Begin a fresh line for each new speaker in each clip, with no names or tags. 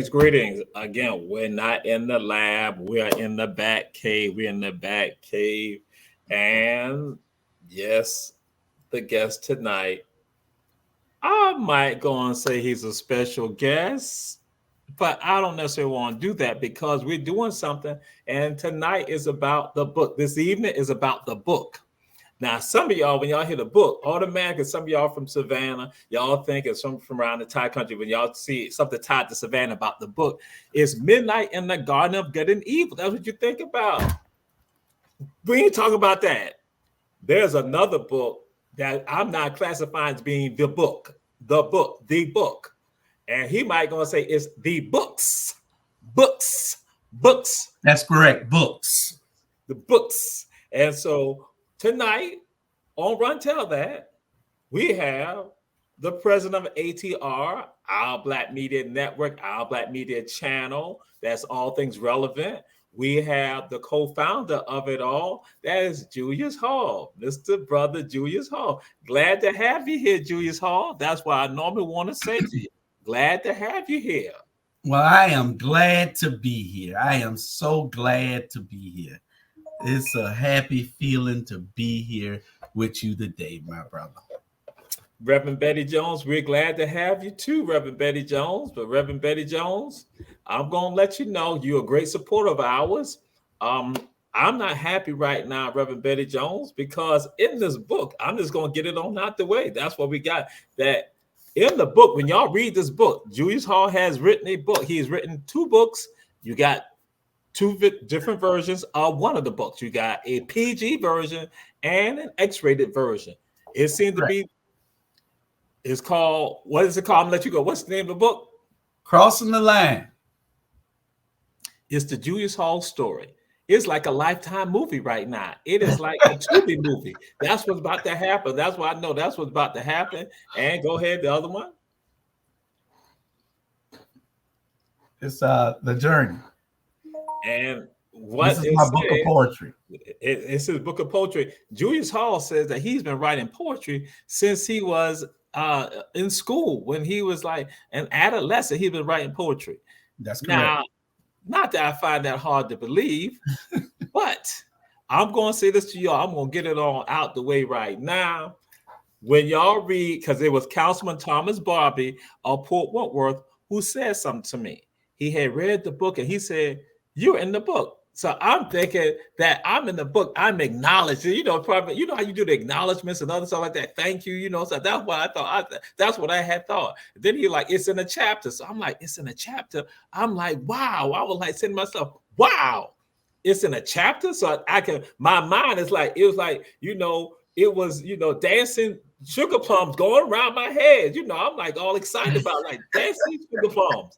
Greetings. Again, we're not in the lab. We're in the back cave. And yes, the guest tonight, I might go and say he's a special guest, but I don't necessarily want to do that because we're doing something. And tonight is about the book. This evening is about the book. Now, some of y'all, when y'all hear the book, automatically, some of y'all from Savannah, y'all think it's from around the Thai country. When y'all see something tied to Savannah about the book, it's Midnight in the Garden of Good and Evil. That's what you think about. We ain't talking about that. There's another book that I'm not classifying as being the book. And he might gonna say it's the books.
That's correct, books.
The books. And so tonight on Run Tell That, we have the president of ATR, Our Black Media Network, Our Black Media Channel. That's all things relevant. We have the co-founder of it all. That is Julius Hall, Mr. Brother Julius Hall. Glad to have you here, Julius Hall. That's what I normally want to say to you. Glad to have you here.
Well, I am glad to be here. I am so glad to be here. It's a happy feeling to be here with you today, my brother.
Reverend Betty Jones, we're glad to have you too, Reverend Betty Jones. But Reverend Betty Jones, I'm going to let you know you're a great supporter of ours. I'm not happy right now, Reverend Betty Jones, because in this book, I'm just going to get it on out the way. That's what we got. That in the book, when y'all read this book, Julius Hall has written a book. He's written 2 books. You got 2 different versions of one of the books. You got a PG version and an X-rated version. It seems to be, it's called, what is it called? I'm gonna let you go. What's the name of the book?
Crossing the Line.
It's the Julius Hall story. It's like a Lifetime movie right now. It is like a Tubi movie. That's what's about to happen. That's why I know that's what's about to happen. And go ahead, the other one.
It's The Journey.
And what
this is my book of poetry.
It's his book of poetry. Julius Hall says that he's been writing poetry since he was in school. When he was like an adolescent, he's been writing poetry.
That's correct.
Now, not that I find that hard to believe, but I'm going to say this to y'all. I'm going to get it all out the way right now. When y'all read, because it was Councilman Thomas Barbie of Port Wentworth who said something to me. He had read the book and he said, "You're in the book." So I'm thinking that I'm in the book. I'm acknowledged. Probably, how you do the acknowledgments and other stuff like that. Thank you. So that's what I thought. That's what I had thought. Then he like, it's in a chapter. So I'm like, it's in a chapter. I'm like, wow. I was like saying to myself, wow, it's in a chapter. So I can, my mind is like, it was like, it was, dancing sugar plums going around my head. I'm like all excited about like dancing sugar plums.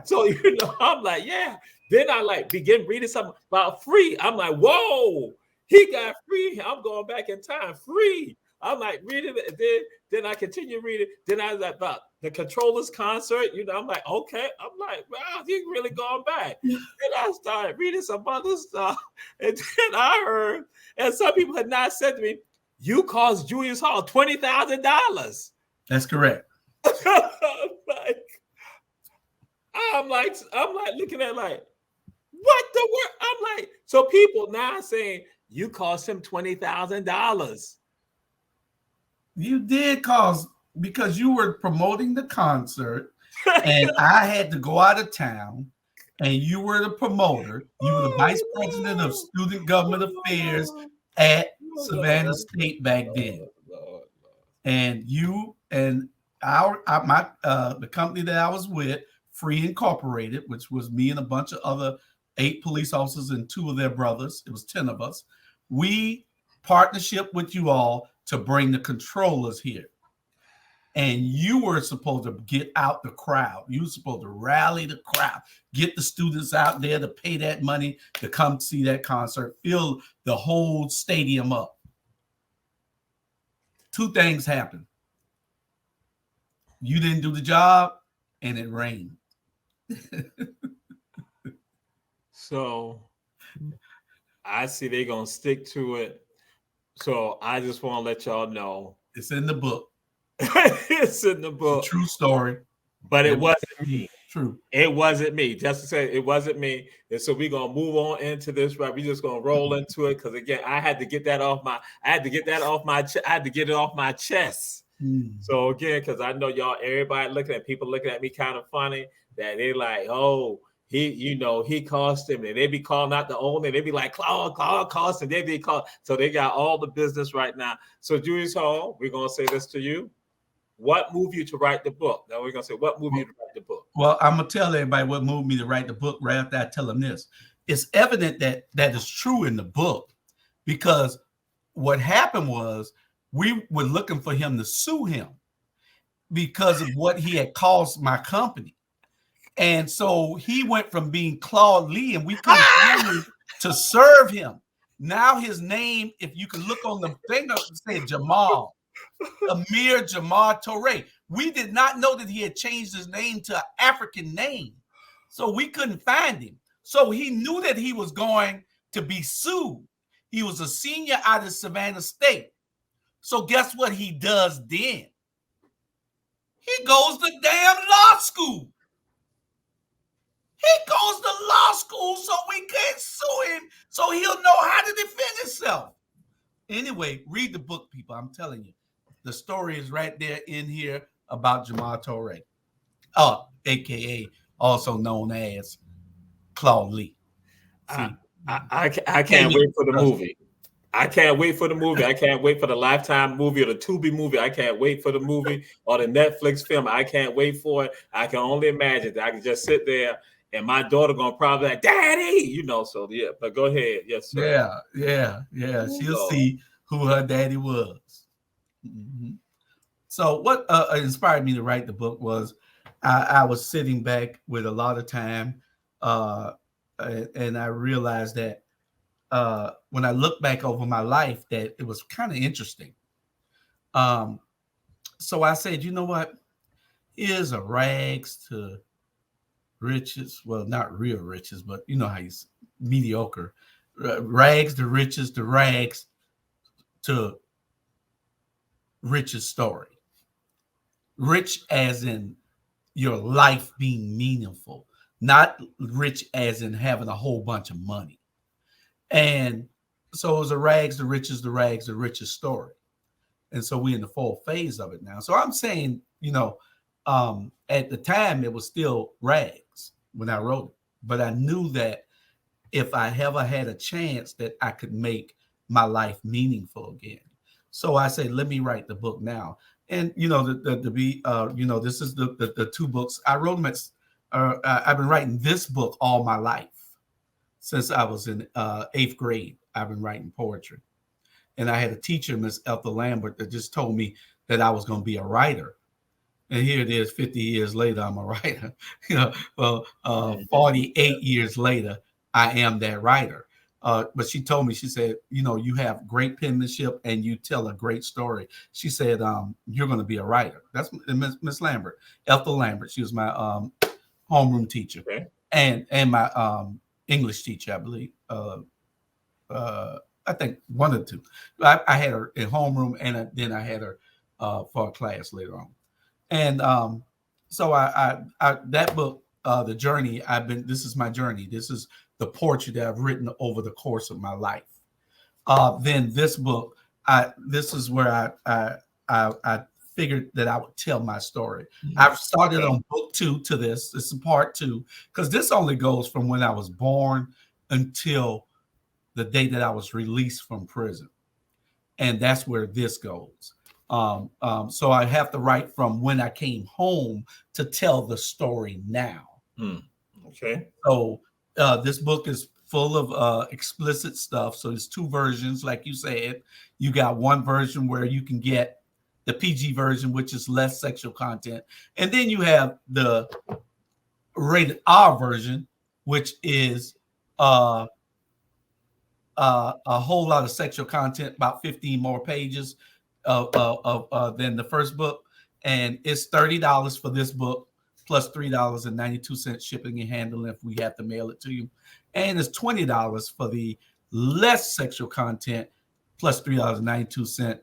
So, I'm like, yeah. Then I like begin reading something about free. I'm like, whoa, he got free. I'm going back in time. Free. I'm like reading it. Then I continue reading. Then I was like about the Controllers concert. I'm like, okay. I'm like, wow, he's really going back. Then I started reading some other stuff. And then I heard, and some people had not said to me, you cost Julius Hall $20,000.
That's correct.
I'm like looking at like, what the word? I'm like, so people now saying you cost him $20,000.
You did because you were promoting the concert and I had to go out of town and you were the promoter. You were the vice president of student government affairs at Savannah State back then. And you and the company that I was with, Free Incorporated, which was me and a bunch of other 8 police officers and 2 of their brothers. It was 10 of us. We partnership with you all to bring the controllers here. And you were supposed to get out the crowd. You were supposed to rally the crowd, get the students out there to pay that money to come see that concert, fill the whole stadium up. 2 things happened. You didn't do the job, and it rained.
So I see they're going to stick to it. So I just want to let y'all know.
It's in the book.
It's in the book.
It's a true story.
But it wasn't me.
True.
It wasn't me. Just to say, it wasn't me. And so we're gonna move on into this, right? We're just gonna roll into it because again, I had to get that off my. I had to get it off my chest. So again, because I know y'all, everybody looking at people looking at me kind of funny that they like, oh, he cost him, and they be calling out the owner. They be like, Claude cost him. They be called. So they got all the business right now. So Julius Hall, we're gonna say this to you. What moved you to write the book? Now we're gonna say what moved you to write the book.
Well, I'm gonna tell everybody what moved me to write the book right after I tell them this. It's evident that is true in the book, because what happened was we were looking for him to sue him because of what he had caused my company. And so he went from being Claude Lee, and we couldn't find him to serve him. Now his name, if you can look on the thing, it said Jamal. Amir Jamal Torre. We did not know that he had changed his name to an African name. So we couldn't find him. So he knew that he was going to be sued. He was a senior out of Savannah State. So guess what he does then? He goes to damn law school. He goes to law school so we can't sue him, so he'll know how to defend himself. Anyway, read the book, people. I'm telling you. The story is right there in here about Jamal Torre, a.k.a. also known as Claude Lee.
I can't wait for the movie. I can't wait for the movie. I can't wait for the Lifetime movie or the Tubi movie. I can't wait for the movie or the Netflix film. I can't wait for it. I can only imagine that I can just sit there and my daughter gonna probably like, Daddy, so yeah. But go ahead, yes, sir.
Yeah. She'll see who her daddy was. Mm-hmm. So what inspired me to write the book was I was sitting back with a lot of time, and I realized that when I look back over my life, that it was kind of interesting. So I said, you know what? Here's a rags to riches. Well, not real riches, but you know how he's mediocre. Rags to riches to rags to riches story. Rich as in your life being meaningful, not rich as in having a whole bunch of money. And so it was a rags to riches to rags to riches story. And so we're in the full phase of it now. So I'm saying, at the time it was still rags when I wrote it, but I knew that if I ever had a chance that I could make my life meaningful again. So I say, let me write the book now. And, this is the 2 books. I wrote them I've been writing this book all my life. Since I was in 8th grade, I've been writing poetry. And I had a teacher, Miss Ethel Lambert, that just told me that I was going to be a writer. And here it is, 50 years later, I'm a writer. 48 years later, I am that writer. But she told me, she said, you have great penmanship and you tell a great story. She said, you're going to be a writer. That's Miss Lambert, Ethel Lambert. She was my homeroom teacher, okay. and my English teacher, I believe. I think one of the 2. I had her in homeroom, and then I had her for a class later on. And so I that book, The Journey, this is my journey. This is the poetry that I've written over the course of my life. Then this book, this is where I figured that I would tell my story. Mm-hmm. I've started on book 2 to this. This is part 2, because this only goes from when I was born until the day that I was released from prison. And that's where this goes. So I have to write from when I came home to tell the story now.
Okay.
So this book is full of explicit stuff. So there's two versions, like you said. You got one version where you can get the PG version, which is less sexual content, and then you have the rated R version, which is a whole lot of sexual content, about 15 more pages than the first book, and it's $30 for this book plus $3.92 shipping and handling if we have to mail it to you, and it's $20 for the less sexual content plus $3.92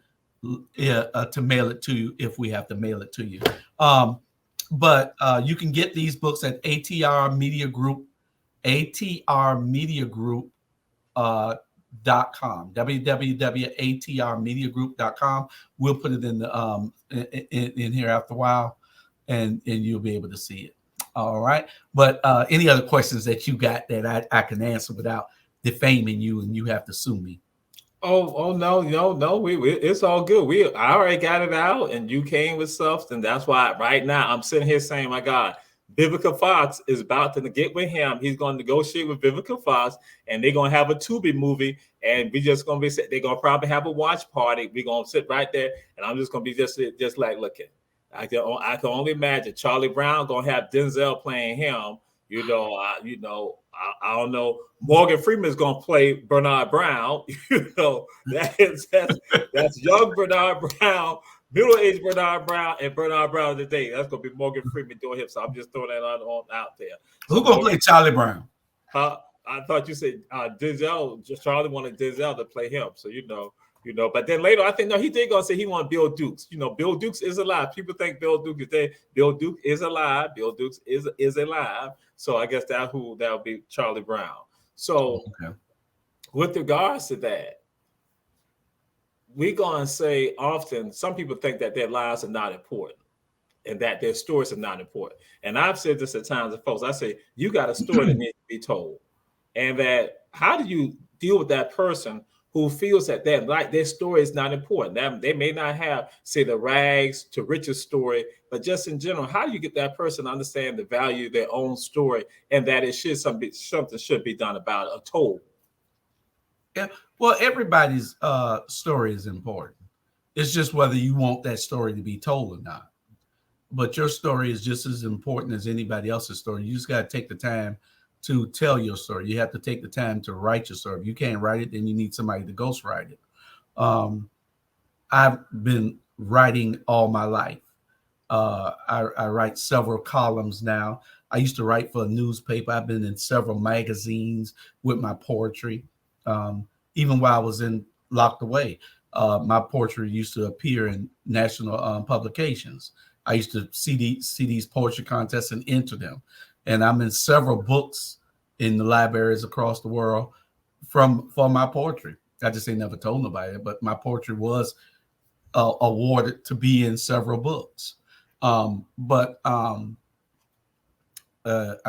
to mail it to you if we have to mail it to you. But you can get these books at ATR Media Group, .com, www.atrmediagroup.com. We'll put it in the in here after a while, and you'll be able to see it. All right. But any other questions that you got that I can answer without defaming you and you have to sue me?
Oh no, we it's all good. I already got it out, and you came with stuff, and that's why right now I'm sitting here saying, my God, Vivica Fox is about to get with him. He's going to negotiate with Vivica Fox, and they're going to have a Tubi movie, and we just going to be, they're going to probably have a watch party. We're going to sit right there, and I'm just going to be just like looking. I can only imagine Charlie Brown going to have Denzel playing him. I don't know. Morgan Freeman is going to play Bernard Brown. That's young Bernard Brown, middle-aged Bernard Brown, and Bernard Brown today. That's going to be Morgan Freeman doing him. So I'm just throwing that on out there. So
who's going to play Charlie Brown?
I thought you said Denzel. Charlie wanted Denzel to play him. So but then later I think he did go say he wanted Bill Dukes. Bill Dukes is alive. People think Bill Duke is dead. Bill Duke is alive. Bill Dukes is alive. So I guess that'll be Charlie Brown. So with regards to that, we're going to say often some people think that their lives are not important and that their stories are not important. And I've said this at times to folks. I say, you got a story that needs to be told. And that how do you deal with that person who feels that their story is not important? They may not have, say, the rags to riches story, but just in general, how do you get that person to understand the value of their own story and that something should be done about it or told?
Yeah, well, everybody's story is important. It's just whether you want that story to be told or not. But your story is just as important as anybody else's story. You just got to take the time to tell your story. You have to take the time to write your story. If you can't write it, then you need somebody to ghostwrite it. I've been writing all my life. I write several columns now. I used to write for a newspaper. I've been in several magazines with my poetry. Even while I was locked away, my poetry used to appear in national publications. I used to see these poetry contests and enter them. And I'm in several books in the libraries across the world for my poetry. I just ain't never told nobody, but my poetry was awarded to be in several books. I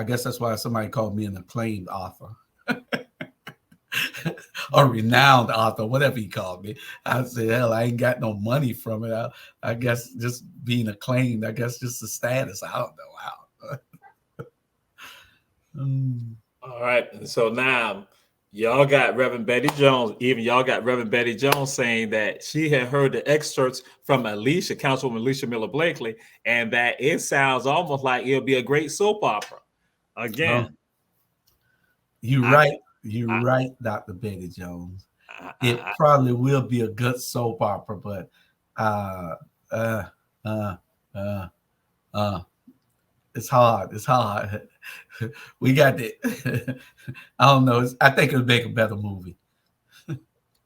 guess that's why somebody called me an acclaimed author. A renowned author, whatever he called me. I said, hell, I ain't got no money from it. I guess just being acclaimed, I guess just the status. I don't know how.
All right. And so now y'all got Reverend Betty Jones. Even y'all got Reverend Betty Jones saying that she had heard the excerpts from Councilwoman Alicia Miller Blakely, and that it sounds almost like it'll be a great soap opera. Again.
You're right, Dr. Betty Jones. It probably will be a good soap opera, but it's hard. It's hard. We got it. I don't know. I think it'll make a better movie.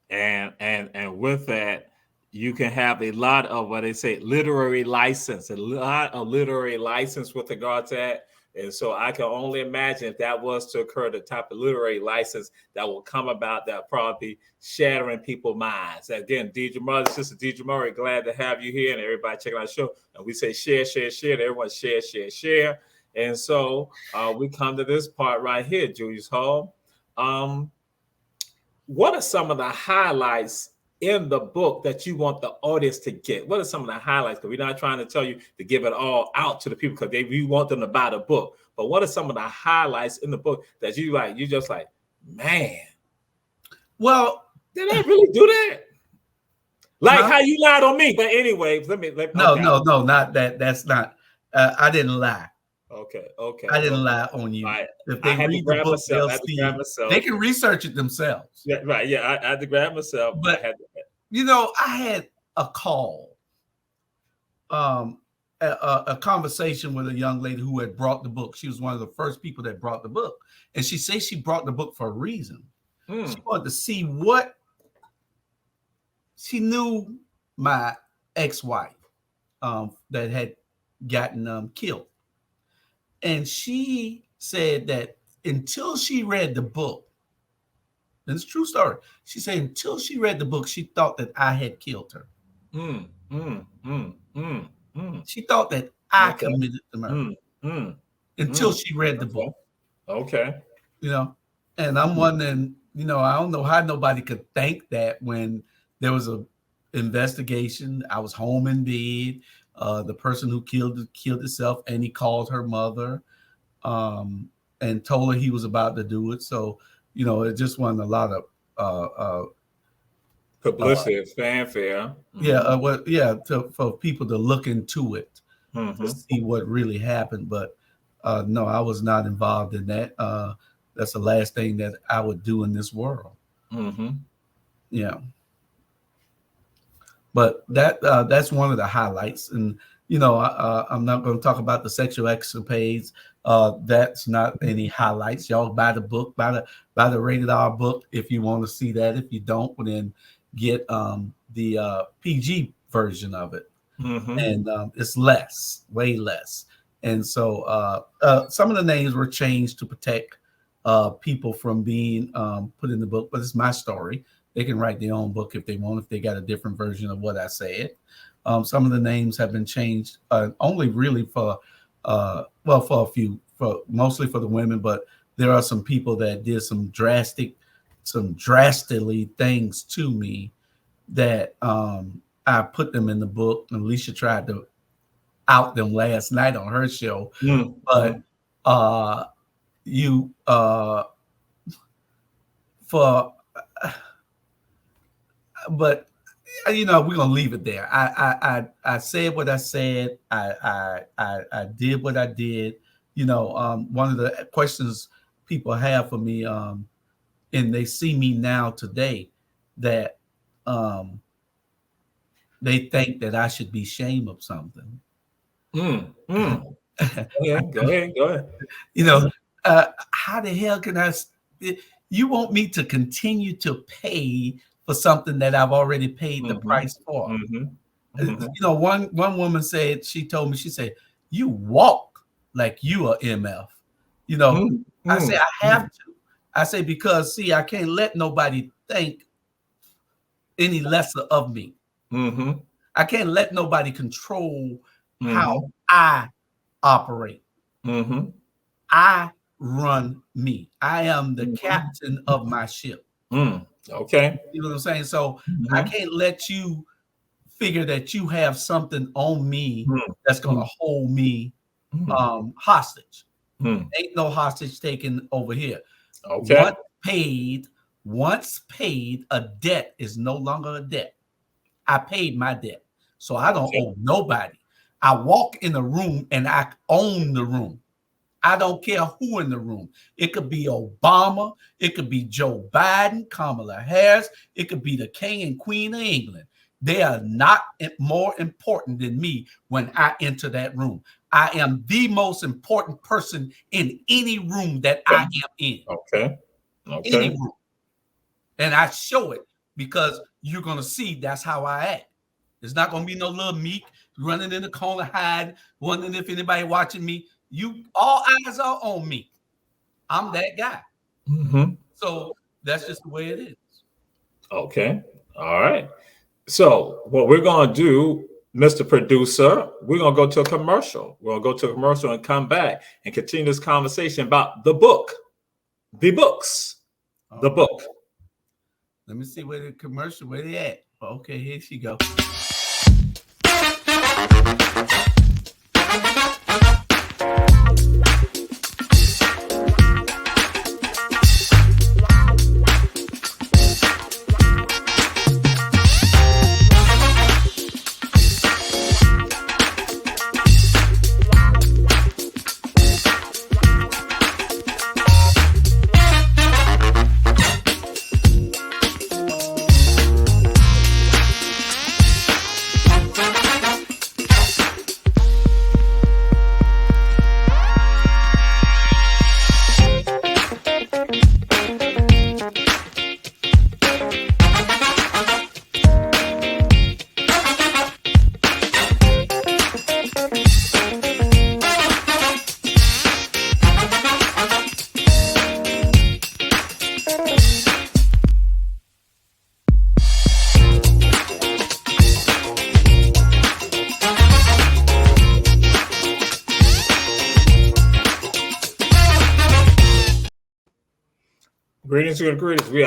And with that, you can have a lot of what they say literary license, with regard to that. And so I can only imagine if that was to occur, the type of literary license that will come about, that probably shattering people's minds. Again, Sister Deidre Murray, glad to have you here and everybody checking out the show. And we say share, everyone share. And so we come to this part right here, Julius Hall. What are some of the highlights in the book that you want the audience to get? What are some of the highlights? Because we're not trying to tell you to give it all out to the people because we want them to buy the book. But what are some of the highlights in the book that you like? You just like, man.
Well,
did I really do that? Like how you lied on me. But anyway, let me
no, not that. That's not. I didn't lie.
Okay.
I didn't lie on you.
Right.
If they read the book, they'll see. They can research it themselves.
Yeah, right. Yeah, I had to grab myself.
But I had a call, a conversation with a young lady who had brought the book. She was one of the first people that brought the book, and she says she brought the book for a reason. She wanted to see what she knew my ex-wife that had gotten killed. And she said that until she read the book, and it's a true story, she said until she read the book, she thought that I had killed her. She thought that I committed the murder until she read the book.
Okay.
And I'm wondering, I don't know how nobody could think that when there was a investigation. I was home in bed. The person who killed himself, and he called her mother and told her he was about to do it. So, it just wasn't a lot of
publicity, fanfare.
For people to look into it to see what really happened. But no, I was not involved in that. That's the last thing that I would do in this world. Yeah. But that's one of the highlights. And, I'm not going to talk about the sexual escapades. That's not any highlights. Y'all buy the book, buy the rated R book if you want to see that. If you don't, then get the PG version of it. And it's way less. And so some of the names were changed to protect people from being put in the book, but it's my story. They can write their own book if they want, if they got a different version of what I said. Some of the names have been changed only really for mostly for the women, but there are some people that did some drastically things to me that I put them in the book. And Alicia tried to out them last night on her show. But we're gonna leave it there. I said what I said. I did what I did. One of the questions people have for me, and they see me now today, that they think that I should be ashamed of something.
Go ahead.
How the hell can you want me to continue to pay for something that I've already paid the price for? One woman said, she told me, she said, you walk like you are MF. I say, I have to. I say, because see, I can't let nobody think any lesser of me. I can't let nobody control how I operate. I run me. I am the captain of my ship.
Okay.
You know what I'm saying? So I can't let you figure that you have something on me that's going to hold me hostage. Ain't no hostage taken over here.
Okay.
Once paid, a debt is no longer a debt. I paid my debt. So I don't owe nobody. I walk in a room and I own the room. I don't care who in the room. It could be Obama. It could be Joe Biden, Kamala Harris. It could be the king and queen of England. They are not more important than me when I enter that room. I am the most important person in any room that I am in.
Okay.
Any room. And I show it because you're going to see that's how I act. It's not going to be no little meek running in the corner, hiding, wondering if anybody watching me. All eyes are on me. I'm that guy. So that's just the way it is.
Okay. All right. So what we're going to do, Mr. Producer, we're going to go to a commercial. We're going to go to a commercial and come back and continue this conversation about the book, the books, the book.
Let me see where the commercial, where they at. Okay, here she go.
Greetings and greetings. We